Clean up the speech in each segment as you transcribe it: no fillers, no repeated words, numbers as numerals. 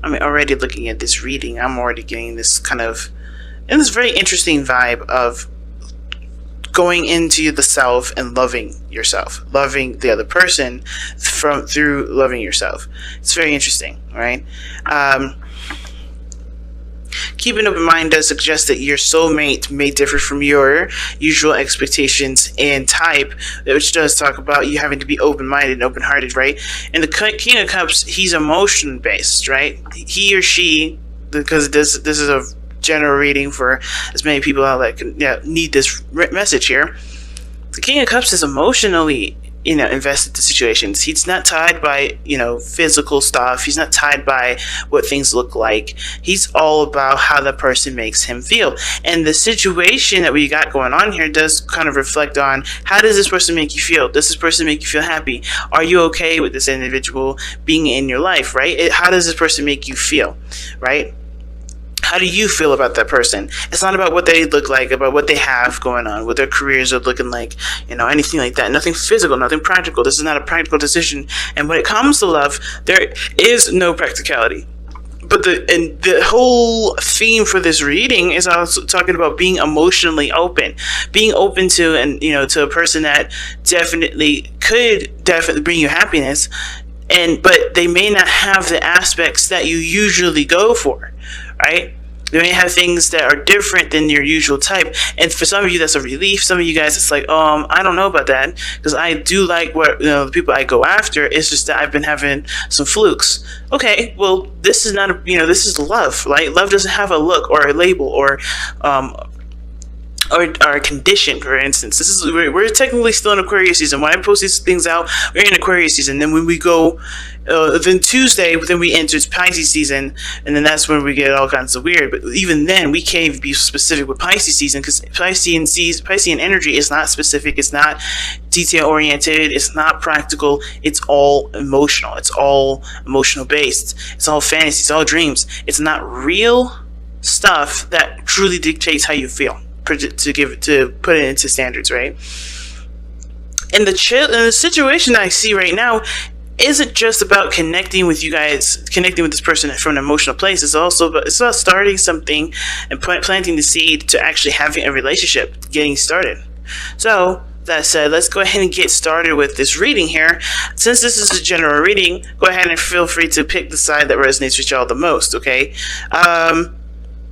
I'm already looking at this reading. I'm already getting this kind of, and this very interesting vibe of going into the self and loving yourself, loving the other person through loving yourself. It's very interesting, right? Keep an open mind does suggest that your soulmate may differ from your usual expectations and type, which does talk about you having to be open-minded and open-hearted, right? And the King of Cups, he's emotion-based, right? He or she, because this is a general reading for as many people that can need this message here. The King of Cups is emotionally invested to situations. He's not tied by physical stuff. He's not tied by what things look like. He's all about how the person makes him feel. And the situation that we got going on here does kind of reflect on, how does this person make you feel? Does this person make you feel happy? Are you okay with this individual being in your life, right? How does this person make you feel, right? How do you feel about that person? It's not about what they look like, about what they have going on, what their careers are looking like, anything like that. Nothing physical, nothing practical. This is not a practical decision. And when it comes to love, there is no practicality. But the whole theme for this reading is also talking about being emotionally open, being open to, and to a person that could definitely bring you happiness, but they may not have the aspects that you usually go for, right? They may have things that are different than your usual type, and for some of you that's a relief. Some of you guys, it's like, I don't know about that, because I do like what the people I go after. It's just that I've been having some flukes. Okay, well, this is not this is love, right? Love doesn't have a look or a label or a condition, for instance. We're technically still in Aquarius season. When I post these things out, we're in Aquarius season. Then when we go, then Tuesday, then we enter Pisces season, and then that's when we get all kinds of weird. But even then, we can't even be specific with Pisces season, because Piscean energy is not specific. It's not detail oriented. It's not practical. It's all emotional. It's all emotional based. It's all fantasy. It's all dreams. It's not real stuff that truly dictates how you feel, to put it into standards, right? And the situation that I see right now isn't just about connecting with this person from an emotional place. It's about starting something and planting the seed to actually having a relationship, getting started. So that said, let's go ahead and get started with this reading here. Since this is a general reading, go ahead and feel free to pick the side that resonates with y'all the most, okay?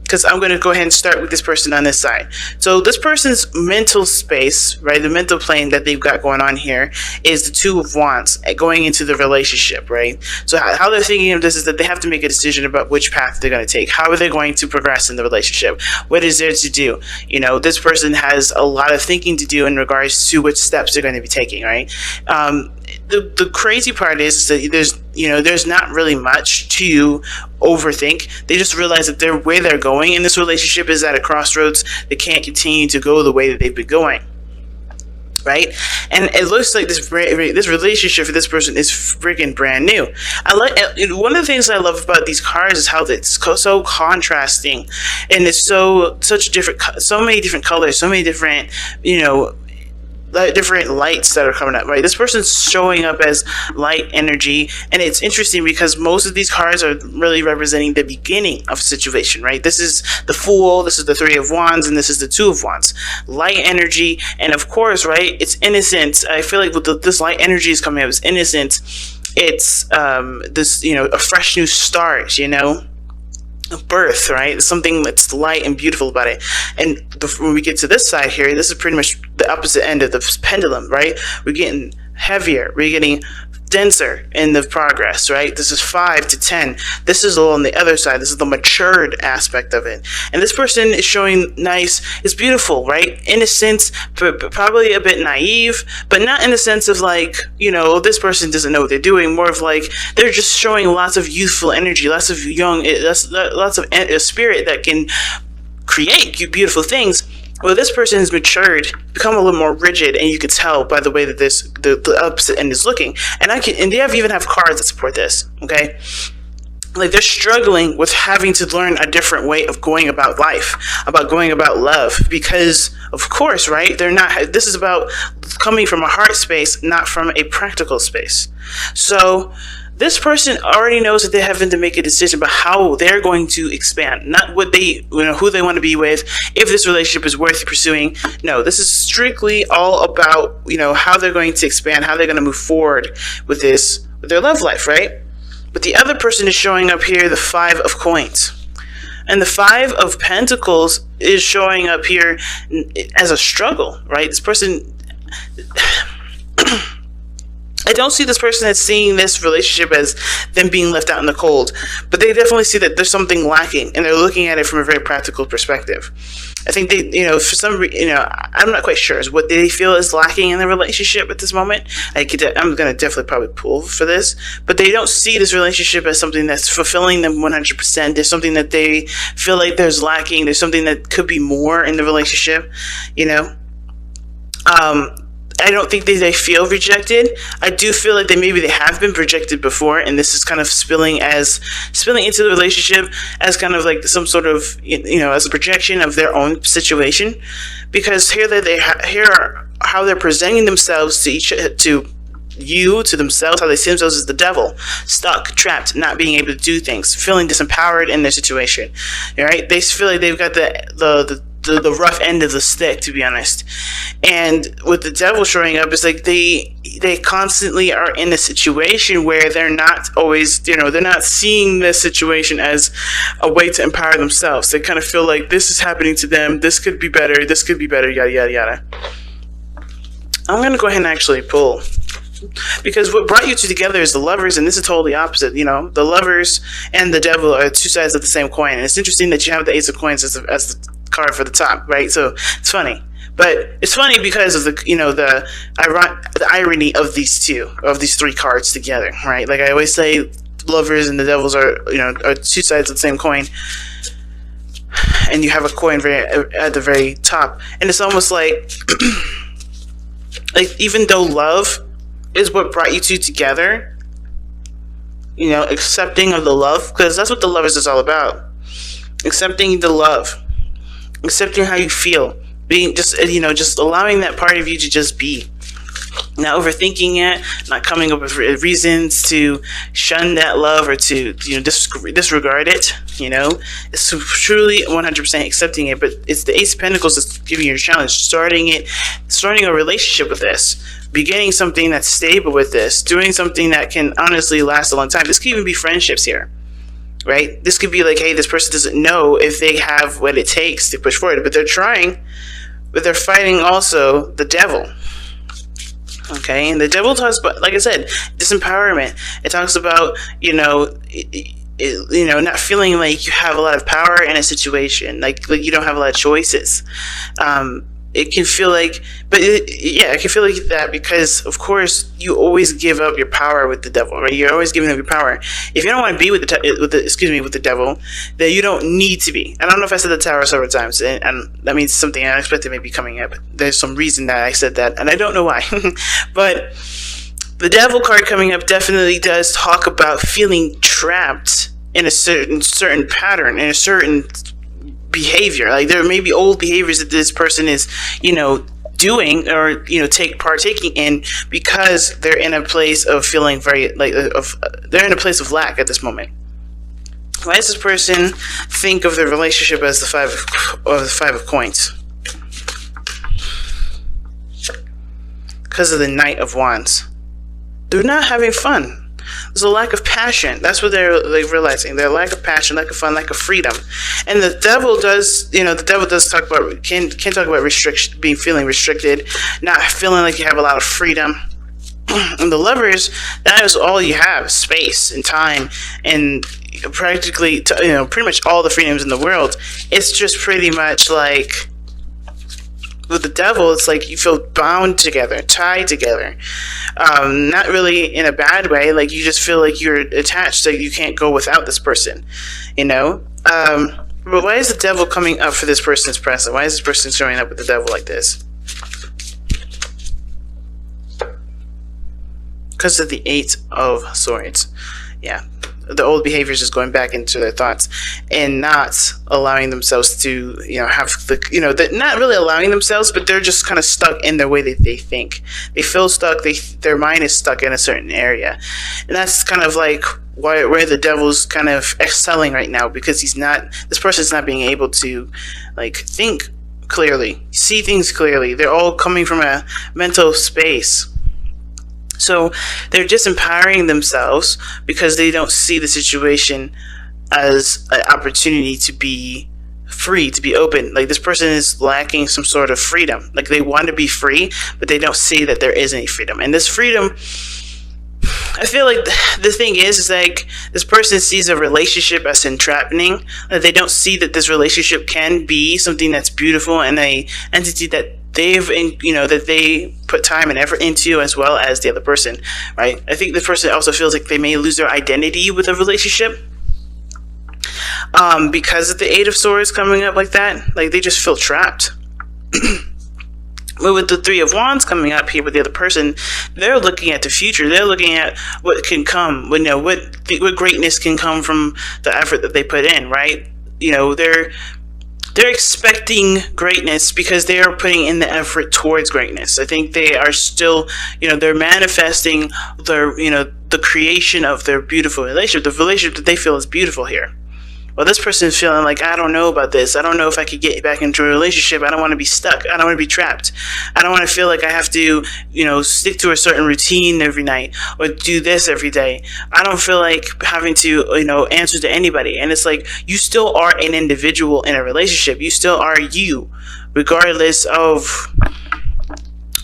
Because I'm going to go ahead and start with this person on this side. So this person's mental space, right, the mental plane that they've got going on here is the Two of Wands going into the relationship, right? So how they're thinking of this is that they have to make a decision about which path they're going to take. How are they going to progress in the relationship? What is there to do? This person has a lot of thinking to do in regards to which steps they're going to be taking, right? The crazy part is that there's not really much to overthink. They just realize that where they're going in this relationship is at a crossroads. They can't continue to go the way that they've been going, right? And it looks like this relationship for this person is freaking brand new. One of the things I love about these cards is how it's so contrasting, and it's so many different colors, so many different different lights that are coming up, right? This person's showing up as light energy, and it's interesting because most of these cards are really representing the beginning of a situation, right? This is the Fool, this is the Three of Wands, and this is the Two of Wands. Light energy, and of course, right, it's innocent. I feel like this light energy is coming up as innocent. It's this, a fresh new start, birth, right? Something that's light and beautiful about it. And when we get to this side here, this is pretty much the opposite end of the pendulum, right? We're getting heavier, we're getting denser in the progress, right? This is 5 to 10. This is all on the other side. This is the matured aspect of it. And this person is showing it's beautiful, right? Innocent, but probably a bit naive, but not in the sense of like, this person doesn't know what they're doing. More of like, they're just showing lots of youthful energy, lots of lots of spirit that can create beautiful things. Well, this person has matured, become a little more rigid, and you can tell by the way that the opposite end is looking. And they even have cards that support this. Okay, like they're struggling with having to learn a different way of going about life, about going about love, because of course, right? This is about coming from a heart space, not from a practical space. So this person already knows that they're having to make a decision about how they're going to expand, not what they, who they want to be with, if this relationship is worth pursuing. No, this is strictly all about, how they're going to expand, how they're going to move forward with their love life, right? But the other person is showing up here, the Five of Coins. And the Five of Pentacles is showing up here as a struggle, right? This person, I don't see this person as seeing this relationship as them being left out in the cold, but they definitely see that there's something lacking, and they're looking at it from a very practical perspective. I think they, for some reason, I'm not quite sure what they feel is lacking in the relationship at this moment. I'm going to definitely probably pull for this, but they don't see this relationship as something that's fulfilling them 100%. There's something that they feel like there's lacking. There's something that could be more in the relationship, I don't think they feel rejected. I do feel like maybe they have been rejected before, and this is kind of spilling into the relationship as kind of like some sort of, as a projection of their own situation. Because here are how they're presenting themselves to themselves, how they see themselves as the devil, stuck, trapped, not being able to do things, feeling disempowered in their situation. All right, they feel like they've got the rough end of the stick, to be honest. And with the devil showing up, it's like they constantly are in a situation where they're not always, they're not seeing this situation as a way to empower themselves. They kind of feel like this is happening to them, this could be better, yada yada yada. I'm gonna go ahead and actually pull, because what brought you two together is the Lovers, and this is totally opposite. The Lovers and the devil are two sides of the same coin, and it's interesting that you have the Ace of Coins as the card for the top, right? So it's funny, but it's funny because of the irony of these three cards together, right? Like I always say, Lovers and the Devils are two sides of the same coin, and you have a coin at the very top, and it's almost like like even though love is what brought you two together, accepting of the love, because that's what the Lovers is all about. Accepting the love, accepting how you feel, being just allowing that part of you to just be, not overthinking it, not coming up with reasons to shun that love or to disregard it. It's truly 100% accepting it. But it's the Ace of Pentacles that's giving you a challenge, starting a relationship with this, beginning something that's stable with this, doing something that can honestly last a long time. This could even be friendships here, right? This could be like, hey, this person doesn't know if they have what it takes to push forward, but they're trying, but they're fighting also the devil. Okay, and the devil talks about, like I said, disempowerment. It talks about, not feeling like you have a lot of power in a situation, like you don't have a lot of choices. It can feel like, it can feel like that because, of course, you always give up your power with the devil, right? You're always giving up your power. If you don't want to be with the devil, then you don't need to be. I don't know if I said the Tower several times, and that means something unexpected may be coming up. There's some reason that I said that, and I don't know why. But the Devil card coming up definitely does talk about feeling trapped in a certain pattern, in a certain behavior. Like there may be old behaviors that this person is, doing or partaking in because they're in a place of feeling they're in a place of lack at this moment. Why does this person think of their relationship as the Five of Coins? Because of the Knight of Wands. They're not having fun. There's a lack of passion. That's what they're realizing. Their lack of passion, lack of fun, lack of freedom. And the devil does, talk about, can talk about restriction, feeling restricted, not feeling like you have a lot of freedom. And the Lovers, that is all you have, space and time and practically, pretty much all the freedoms in the world. It's just pretty much like, with the devil, it's like you feel bound together, tied together. Not really in a bad way, like you just feel like you're attached, so you can't go without this person, But why is the devil coming up for this person's present? Why is this person showing up with the devil like this? Because of the Eight of Swords. Yeah. the old behaviors just going back into their thoughts, and not allowing themselves to, have the, not really allowing themselves, but they're just kind of stuck in the way that they think. They feel stuck. Their mind is stuck in a certain area, and that's kind of like where the devil's kind of excelling right now, because this person's not being able to like think clearly, see things clearly. They're all coming from a mental space. So they're disempowering themselves because they don't see the situation as an opportunity to be free, to be open. Like, this person is lacking some sort of freedom. Like, they want to be free, but they don't see that there is any freedom. And this freedom, I feel like the thing is like, this person sees a relationship as entrapping, that they don't see that this relationship can be something that's beautiful and a entity that that they put time and effort into, as well as the other person, right? I think this person also feels like they may lose their identity with a relationship, because of the Eight of Swords coming up like that. Like, they just feel trapped. But with the Three of Wands coming up here with the other person, they're looking at the future. They're looking at what can come, what greatness can come from the effort that they put in, right? They're expecting greatness because they are putting in the effort towards greatness. I think they are still, they're manifesting the creation of their beautiful relationship, the relationship that they feel is beautiful here. Well, this person is feeling like, I don't know about this. I don't know if I could get back into a relationship. I don't want to be stuck. I don't want to be trapped. I don't want to feel like I have to, stick to a certain routine every night or do this every day. I don't feel like having to, answer to anybody. And it's like, you still are an individual in a relationship. You still are you, regardless of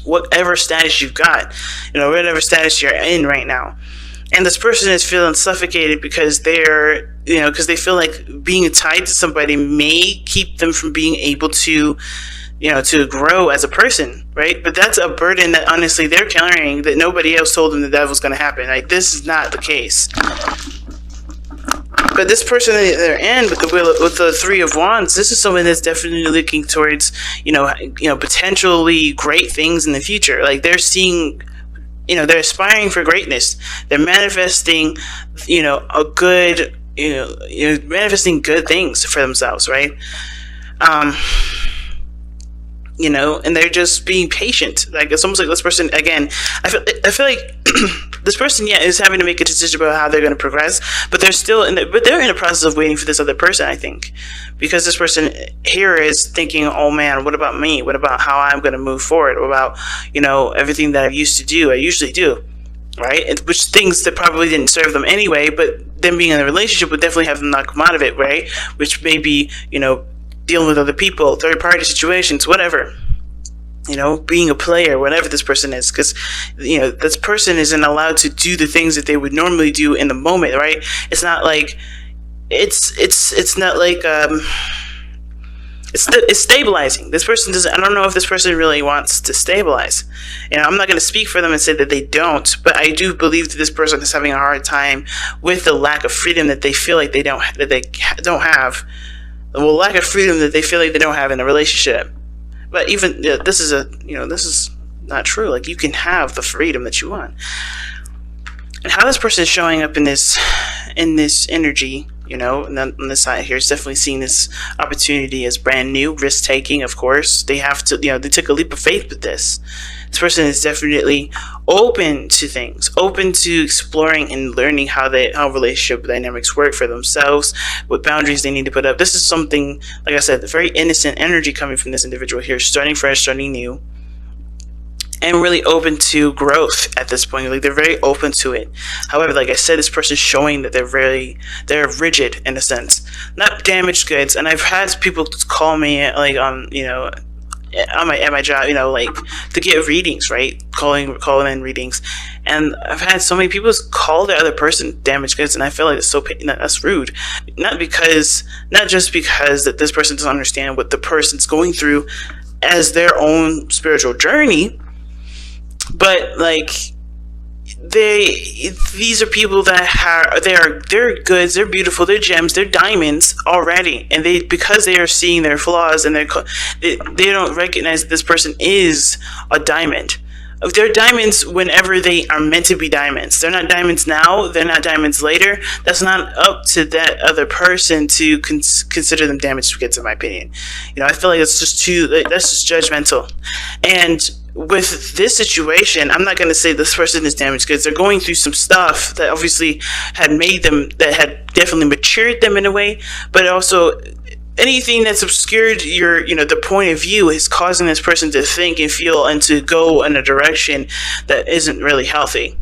whatever status you've got, whatever status you're in right now. And this person is feeling suffocated because because they feel like being tied to somebody may keep them from being able to, to grow as a person, right? But that's a burden that honestly they're carrying, that nobody else told them that was going to happen. Like, this is not the case. But this person that they're in with the Three of Wands, this is someone that's definitely looking towards, potentially great things in the future. Like, they're seeing, they're aspiring for greatness. They're manifesting, manifesting good things for themselves, right? And they're just being patient. Like, it's almost like this person, again, I feel like this person, is having to make a decision about how they're going to progress, but they're still they're in the process of waiting for this other person, I think, because this person here is thinking, oh man, what about me? What about how I'm going to move forward? What about, everything that I usually do, right? Which things that probably didn't serve them anyway, but them being in a relationship would definitely have them not come out of it, right? Which may be, dealing with other people, third-party situations, whatever. Being a player, whatever this person is, because, this person isn't allowed to do the things that they would normally do in the moment, right? It's not like, it's not like, it's stabilizing. This person doesn't, I don't know if this person really wants to stabilize. I'm not going to speak for them and say that they don't, but I do believe that this person is having a hard time with the lack of freedom that they feel like they don't have. Well, lack of freedom that they feel like they don't have in a relationship. But even this is not true. Like, you can have the freedom that you want. And how this person is showing up in this energy, and then on this side here is definitely seeing this opportunity as brand new, risk taking. Of course, they have to, they took a leap of faith with this. This person is definitely open to things, open to exploring and learning how relationship dynamics work for themselves, what boundaries they need to put up. This is something, like I said, very innocent energy coming from this individual here, starting fresh, starting new, and really open to growth at this point. Like, they're very open to it. However, like I said, this person's showing that they're rigid in a sense, not damaged goods. And I've had people call me, like, at my job, like, to get readings, right? Calling in readings, and I've had so many people call the other person damaged goods, and I feel like that's rude. Not just because that this person doesn't understand what the person's going through as their own spiritual journey, but like, these are people that they're goods, they're beautiful, they're gems, they're diamonds already, and because they are seeing their flaws and they don't recognize that this person is a diamond, They're diamonds whenever they are meant to be diamonds. They're not diamonds now. They're not diamonds later. That's not up to that other person to consider them damaged goods, in my opinion. I feel like it's just that's just judgmental. And with this situation, I'm not going to say this person is damaged goods. They're going through some stuff that obviously had made them, that had definitely matured them in a way, but also anything that's obscured the point of view is causing this person to think and feel and to go in a direction that isn't really healthy.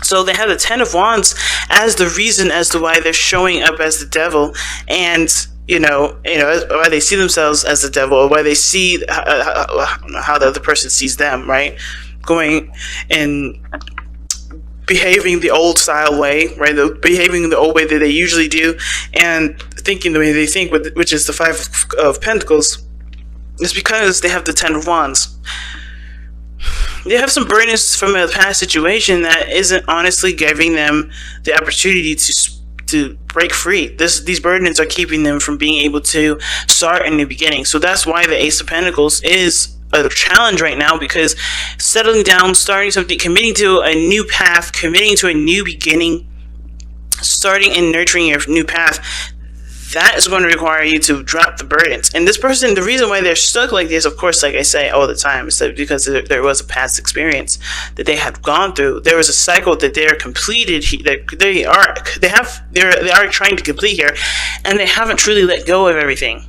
So they have the Ten of Wands as the reason as to why they're showing up as the devil, and why they see themselves as the devil, or why they see how the other person sees them, right? Going and behaving the old style way, right? Behaving the old way that they usually do, and thinking the way they think, which is the Five of Pentacles, is because they have the Ten of Wands. They have some burdens from a past situation that isn't honestly giving them the opportunity to break free. These burdens are keeping them from being able to start in the beginning. So that's why the Ace of Pentacles is a challenge right now, because settling down, starting something, committing to a new path, committing to a new beginning, starting and nurturing your new path, that is going to require you to drop the burdens. And this person, the reason why they're stuck like this, of course, like I say all the time, is that because there was a past experience that they have gone through. There was a cycle that they are completed. They are trying to complete here, and they haven't truly let go of everything.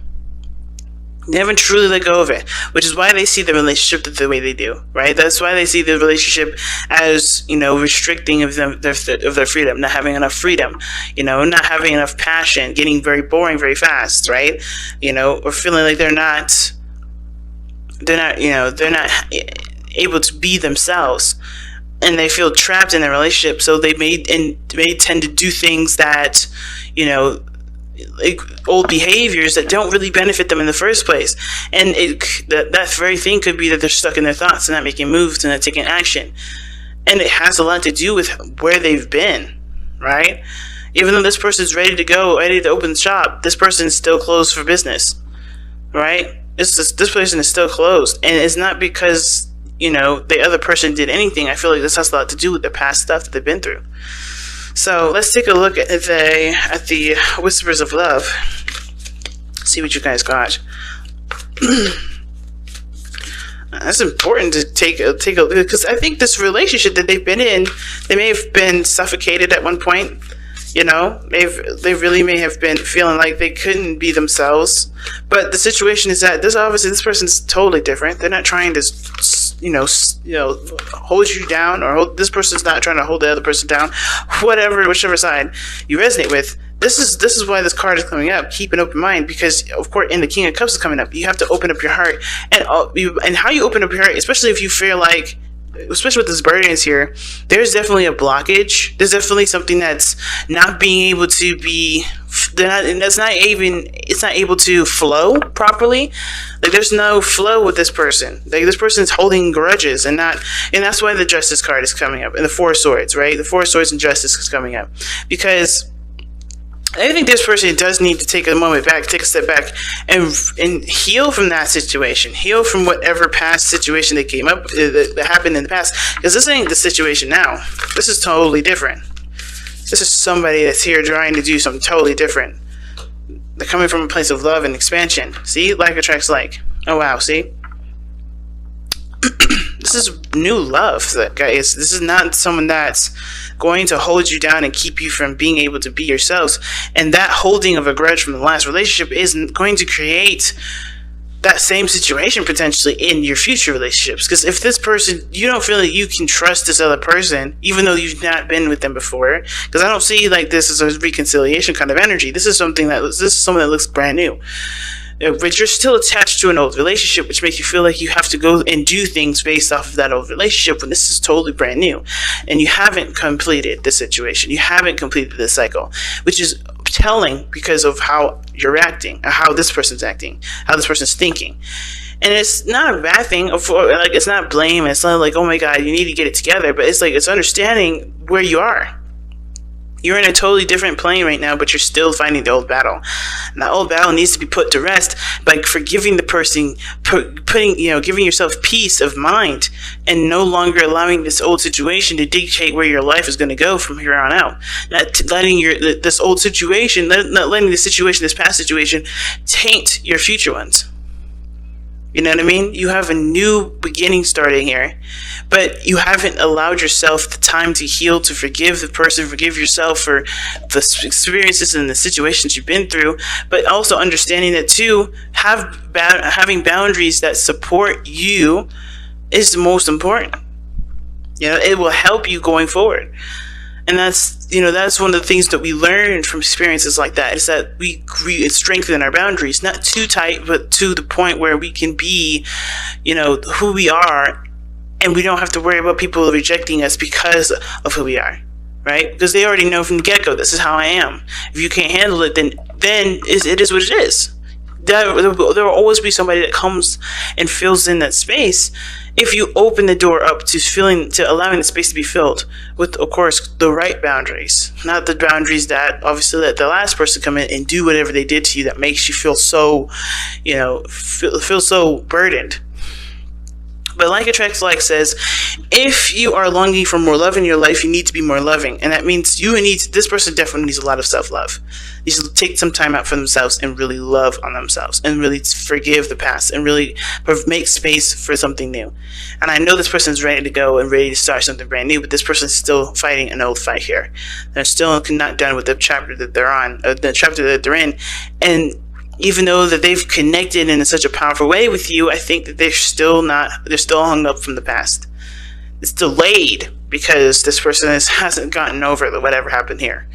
They haven't truly let go of it, which is why they see the relationship the way they do, right? That's why they see the relationship as, restricting of their freedom, not having enough freedom, not having enough passion, getting very boring very fast, right? Or feeling like they're not able to be themselves, and they feel trapped in their relationship. So they may tend to do things that, like old behaviors that don't really benefit them in the first place. And that very thing could be that they're stuck in their thoughts and not making moves and not taking action. And it has a lot to do with where they've been, right? Even though this person's ready to go, ready to open shop, this person's still closed for business, right? This person is still closed. And it's not because, the other person did anything. I feel like this has a lot to do with the past stuff that they've been through. So let's take a look at the Whispers of Love. See what you guys got. That's important to take a look, because I think this relationship that they've been in, they may have been suffocated at one point. They really may have been feeling like they couldn't be themselves. But the situation is that this person's totally different. They're not trying to hold you down, or this person's not trying to hold the other person down. Whichever side you resonate with. This is why this card is coming up. Keep an open mind, because of course, in the King of Cups is coming up. You have to open up your heart, and how you open up your heart, especially if you feel like, especially with this burdens here, there's definitely a blockage. There's definitely something that's not being able to be, it's not able to flow properly. Like, there's no flow with this person. Like, this person's holding grudges, and that's why the Justice card is coming up, and the Four of Swords, right? The Four of Swords and Justice is coming up, because I think this person does need to take a step back, and heal from that situation, heal from whatever past situation that came up, that happened in the past, because this ain't the situation now. This is totally different. This is somebody that's here trying to do something totally different. They're coming from a place of love and expansion. See? Like attracts like. Oh, wow. See? This is new love, guys. This is not someone that's going to hold you down and keep you from being able to be yourselves. And that holding of a grudge from the last relationship is going to create that same situation potentially in your future relationships. Because if this person, you don't feel like you can trust this other person, even though you've not been with them before, because I don't see like this as a reconciliation kind of energy. This is something that looks brand new. But you're still attached to an old relationship, which makes you feel like you have to go and do things based off of that old relationship when this is totally brand new. And you haven't completed the situation. You haven't completed the cycle, which is telling because of how you're acting, or how this person's acting, how this person's thinking. And it's not a bad thing. Like, it's not blame. It's not like, oh my God, you need to get it together. But it's like, it's understanding where you are. You're in a totally different plane right now, but you're still fighting the old battle. And that old battle needs to be put to rest by forgiving the person, giving yourself peace of mind, and no longer allowing this old situation to dictate where your life is going to go from here on out. Not letting this old situation, not letting this past situation, taint your future ones. You know what I mean? You have a new beginning starting here, but you haven't allowed yourself the time to heal, to forgive the person, forgive yourself for the experiences and the situations you've been through, but also understanding that too, having boundaries that support you is the most important. It will help you going forward. And that's one of the things that we learn from experiences like that, is that we strengthen our boundaries, not too tight, but to the point where we can be, who we are, and we don't have to worry about people rejecting us because of who we are, right? Because they already know from the get-go, this is how I am. If you can't handle it, then it is what it is. There will always be somebody that comes and fills in that space if you open the door up to allowing the space to be filled with, of course, the right boundaries, not the boundaries that obviously let the last person come in and do whatever they did to you that makes you feel so, feel so burdened. But like attracts like says, if you are longing for more love in your life, you need to be more loving. And that means this person definitely needs a lot of self-love. Needs to take some time out for themselves and really love on themselves and really forgive the past and really make space for something new. And I know this person's ready to go and ready to start something brand new, but this person's still fighting an old fight here. They're still not done with the chapter that they're on, the chapter that they're in. And even though that they've connected in such a powerful way with you, I think that they're still hung up from the past. It's delayed because this person hasn't gotten over whatever happened here.